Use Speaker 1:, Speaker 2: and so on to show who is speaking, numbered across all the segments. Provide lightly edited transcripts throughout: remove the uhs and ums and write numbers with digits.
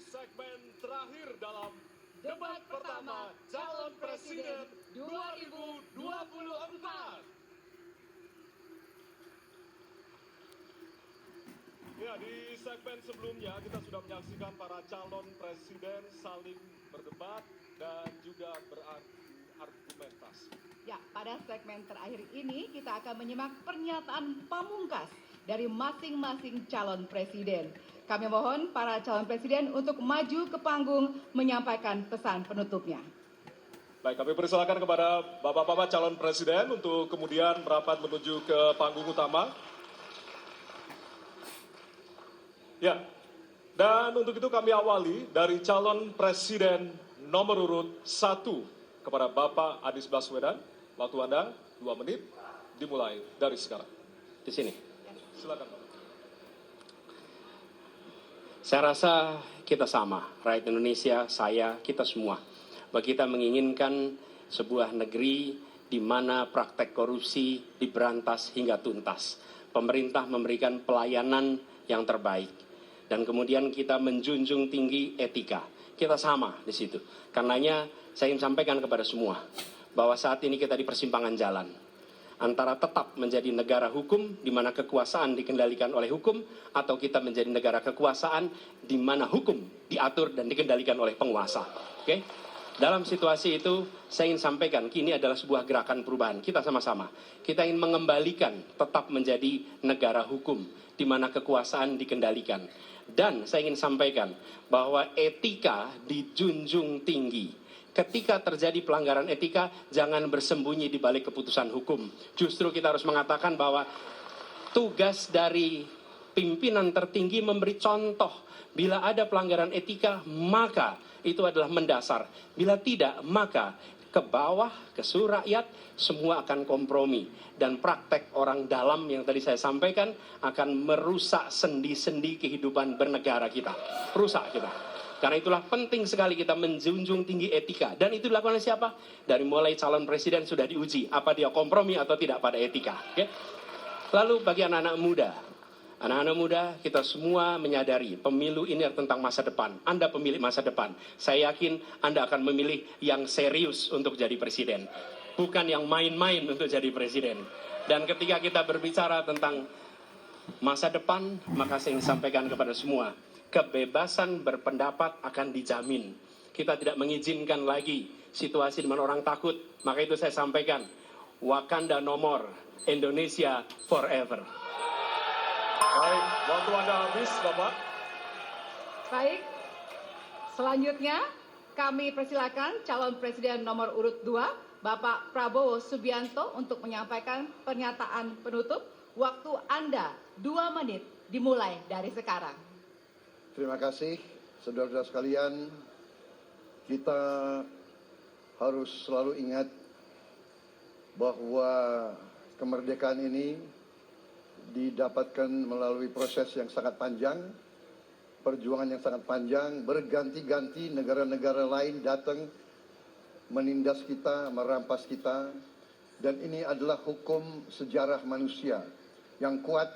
Speaker 1: segmen terakhir dalam debat pertama calon presiden 2024. Ya, di segmen sebelumnya kita sudah menyaksikan para calon presiden saling berdebat dan juga berargumentasi.
Speaker 2: Ya, pada segmen terakhir ini kita akan menyimak pernyataan pamungkas dari masing-masing calon presiden. Kami mohon para calon presiden untuk maju ke panggung menyampaikan pesan penutupnya.
Speaker 1: Baik, kami persilakan kepada Bapak-Bapak calon presiden untuk kemudian merapat menuju ke panggung utama. Ya, dan untuk itu kami awali dari calon presiden nomor urut 1 kepada Bapak Anies Baswedan. Waktu Anda 2 menit, dimulai dari sekarang.
Speaker 3: Di sini.
Speaker 1: Silakan, Pak.
Speaker 3: Saya rasa kita sama, rakyat Indonesia, saya, kita semua. Bahwa kita menginginkan sebuah negeri di mana praktek korupsi diberantas hingga tuntas. Pemerintah memberikan pelayanan yang terbaik. Dan kemudian kita menjunjung tinggi etika. Kita sama di situ. Karenanya saya ingin sampaikan kepada semua bahwa saat ini kita di persimpangan jalan antara tetap menjadi negara hukum di mana kekuasaan dikendalikan oleh hukum, atau kita menjadi negara kekuasaan di mana hukum diatur dan dikendalikan oleh penguasa. Oke? Dalam situasi itu saya ingin sampaikan kini adalah sebuah gerakan perubahan. Kita sama-sama. Kita ingin mengembalikan tetap menjadi negara hukum di mana kekuasaan dikendalikan. Dan saya ingin sampaikan bahwa etika dijunjung tinggi. Ketika terjadi pelanggaran etika, jangan bersembunyi di balik keputusan hukum. Justru kita harus mengatakan bahwa tugas dari pimpinan tertinggi memberi contoh. Bila ada pelanggaran etika, maka itu adalah mendasar. Bila tidak, maka ke bawah, ke seluruh rakyat, semua akan kompromi. Dan praktek orang dalam yang tadi saya sampaikan akan merusak sendi-sendi kehidupan bernegara kita. Rusak kita. Karena itulah penting sekali kita menjunjung tinggi etika. Dan itu dilakukan oleh siapa? Dari mulai calon presiden sudah diuji. Apa dia kompromi atau tidak pada etika. Okay? Lalu bagi anak-anak muda. Anak-anak muda, kita semua menyadari pemilu ini tentang masa depan. Anda pemilik masa depan. Saya yakin Anda akan memilih yang serius untuk jadi presiden. Bukan yang main-main untuk jadi presiden. Dan ketika kita berbicara tentang masa depan, maka saya ingin sampaikan kepada semua. Kebebasan berpendapat akan dijamin. Kita tidak mengizinkan lagi situasi di mana orang takut. Maka itu saya sampaikan, Wakanda no more, Indonesia forever.
Speaker 1: Baik, waktu Anda habis, Bapak.
Speaker 2: Baik, selanjutnya kami persilakan calon presiden nomor urut 2, Bapak Prabowo Subianto untuk menyampaikan pernyataan penutup. Waktu Anda 2 menit dimulai dari sekarang.
Speaker 4: Terima kasih, saudara-saudara sekalian. Kita harus selalu ingat bahwa kemerdekaan ini didapatkan melalui proses yang sangat panjang, perjuangan yang sangat panjang, berganti-ganti negara-negara lain datang menindas kita, merampas kita, dan ini adalah hukum sejarah manusia. Yang kuat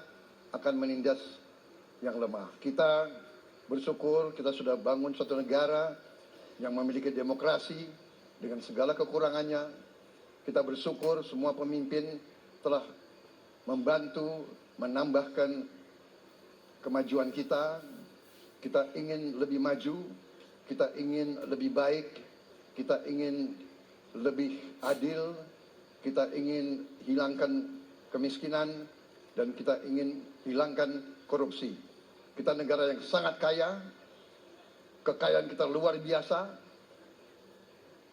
Speaker 4: akan menindas yang lemah. Kita bersyukur kita sudah bangun suatu negara yang memiliki demokrasi dengan segala kekurangannya. Kita bersyukur semua pemimpin telah membantu menambahkan kemajuan kita. Kita ingin lebih maju, kita ingin lebih baik, kita ingin lebih adil, kita ingin hilangkan kemiskinan, dan kita ingin hilangkan korupsi. Kita negara yang sangat kaya, kekayaan kita luar biasa.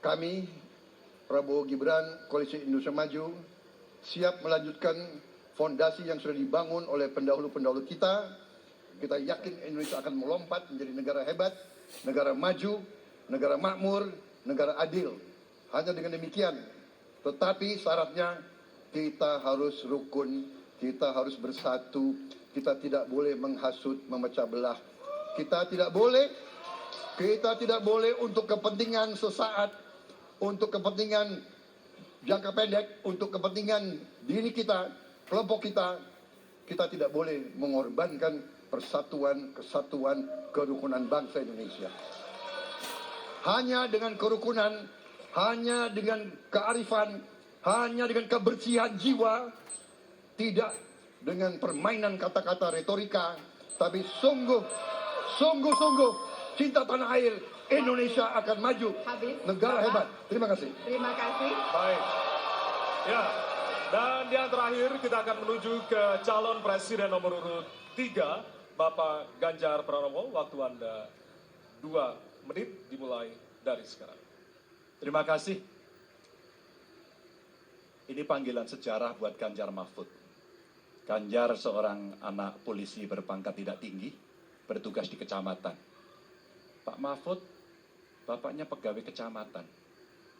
Speaker 4: Kami, Prabowo Gibran, Koalisi Indonesia Maju, siap melanjutkan fondasi yang sudah dibangun oleh pendahulu-pendahulu kita. Kita yakin Indonesia akan melompat menjadi negara hebat, negara maju, negara makmur, negara adil. Hanya dengan demikian. Tetapi syaratnya kita harus rukun, kita harus bersatu, kita tidak boleh menghasut, memecah belah. Kita tidak boleh untuk kepentingan sesaat, untuk kepentingan jangka pendek, untuk kepentingan diri kita, kelompok kita tidak boleh mengorbankan persatuan, kesatuan, kerukunan bangsa Indonesia. Hanya dengan kerukunan, hanya dengan kearifan, hanya dengan kebersihan jiwa, tidak dengan permainan kata-kata retorika, tapi sungguh-sungguh cinta tanah air, Indonesia akan maju.
Speaker 2: Habis,
Speaker 4: Negara
Speaker 2: Bapak.
Speaker 4: hebat. Terima kasih.
Speaker 2: Terima kasih.
Speaker 1: Baik. Ya. Dan yang terakhir kita akan menuju ke calon presiden nomor urut 3, Bapak Ganjar Pranowo. Waktu Anda 2 menit dimulai dari sekarang.
Speaker 5: Terima kasih. Ini panggilan sejarah buat Ganjar Mahfud. Ganjar seorang anak polisi berpangkat tidak tinggi, bertugas di kecamatan. Pak Mahfud, bapaknya pegawai kecamatan.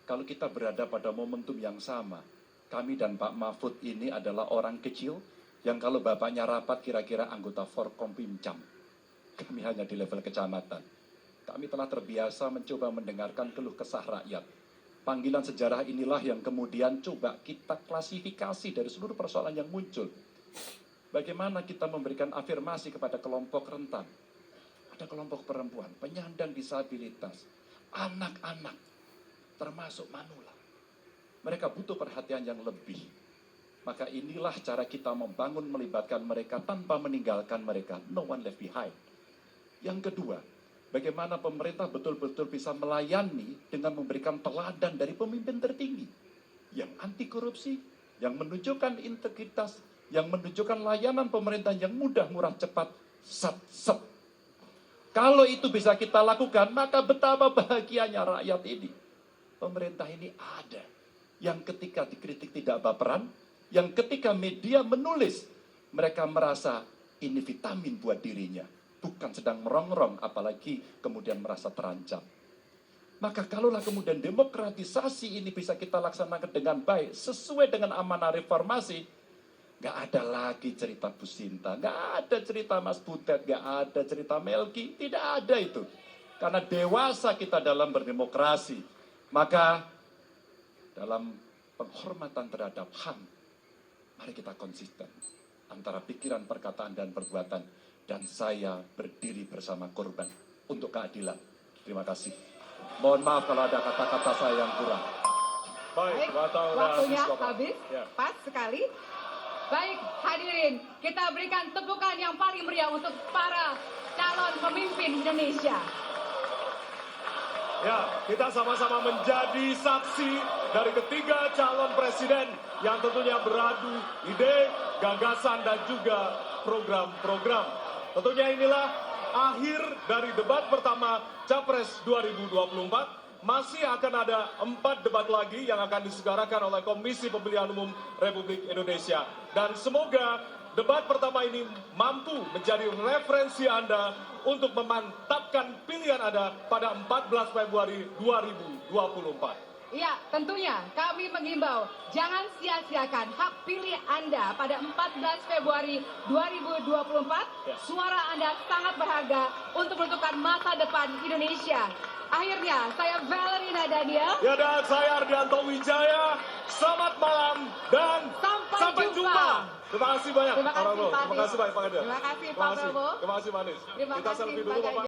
Speaker 5: Kalau kita berada pada momentum yang sama, kami dan Pak Mahfud ini adalah orang kecil yang kalau bapaknya rapat kira-kira anggota Forkompimcam. Kami hanya di level kecamatan. Kami telah terbiasa mencoba mendengarkan keluh kesah rakyat. Panggilan sejarah inilah yang kemudian coba kita klasifikasi dari seluruh persoalan yang muncul. Bagaimana kita memberikan afirmasi kepada kelompok rentan. Ada kelompok perempuan, penyandang disabilitas, anak-anak, termasuk manula. Mereka butuh perhatian yang lebih. Maka inilah cara kita membangun melibatkan mereka tanpa meninggalkan mereka. No one left behind. Yang kedua, bagaimana pemerintah betul-betul bisa melayani dengan memberikan teladan dari pemimpin tertinggi. Yang anti korupsi, yang menunjukkan integritas, yang menunjukkan layanan pemerintah yang mudah, murah, cepat, set. Kalau itu bisa kita lakukan, maka betapa bahagianya rakyat ini. Pemerintah ini ada. Yang ketika dikritik tidak baperan, yang ketika media menulis, mereka merasa ini vitamin buat dirinya. Bukan sedang merongrong, apalagi kemudian merasa terancam. Maka kalaulah kemudian demokratisasi ini bisa kita laksanakan dengan baik, sesuai dengan amanah reformasi, gak ada lagi cerita Bu Sinta, gak ada cerita Mas Butet, gak ada cerita Melki, tidak ada itu. Karena dewasa kita dalam berdemokrasi, maka dalam penghormatan terhadap HAM, mari kita konsisten antara pikiran, perkataan, dan perbuatan. Dan saya berdiri bersama korban untuk keadilan. Terima kasih. Mohon maaf kalau ada kata-kata saya yang kurang.
Speaker 1: Baik,
Speaker 2: Waktunya habis.
Speaker 1: Ya.
Speaker 2: Pas sekali. Baik, hadirin, kita berikan tepukan yang paling meriah untuk para calon pemimpin Indonesia.
Speaker 1: Ya, kita sama-sama menjadi saksi dari ketiga calon presiden yang tentunya beradu ide, gagasan, dan juga program-program. Tentunya inilah akhir dari debat pertama Capres 2024. Masih akan ada 4 debat lagi yang akan diselenggarakan oleh Komisi Pemilihan Umum Republik Indonesia. Dan semoga debat pertama ini mampu menjadi referensi Anda untuk memantapkan pilihan Anda pada 14 Februari 2024.
Speaker 2: Ya, tentunya kami mengimbau jangan sia-siakan hak pilih Anda pada 14 Februari 2024. Suara Anda sangat berharga untuk menentukan masa depan Indonesia. Akhirnya, saya Valerina Daniel.
Speaker 1: Ya, dan saya Ardianto Wijaya. Selamat malam dan sampai jumpa. Terima kasih banyak,
Speaker 2: Terima
Speaker 1: Pak
Speaker 2: kasih,
Speaker 1: Prabowo.
Speaker 2: Pak
Speaker 1: Terima kasih banyak, Pak Ganjar.
Speaker 2: Terima kasih, Pak Prabowo.
Speaker 1: Terima kasih, Manis.
Speaker 2: Terima
Speaker 1: Kita
Speaker 2: kasih,
Speaker 1: selfie
Speaker 2: Pak
Speaker 1: dulu, Bapak.
Speaker 2: Ganjar.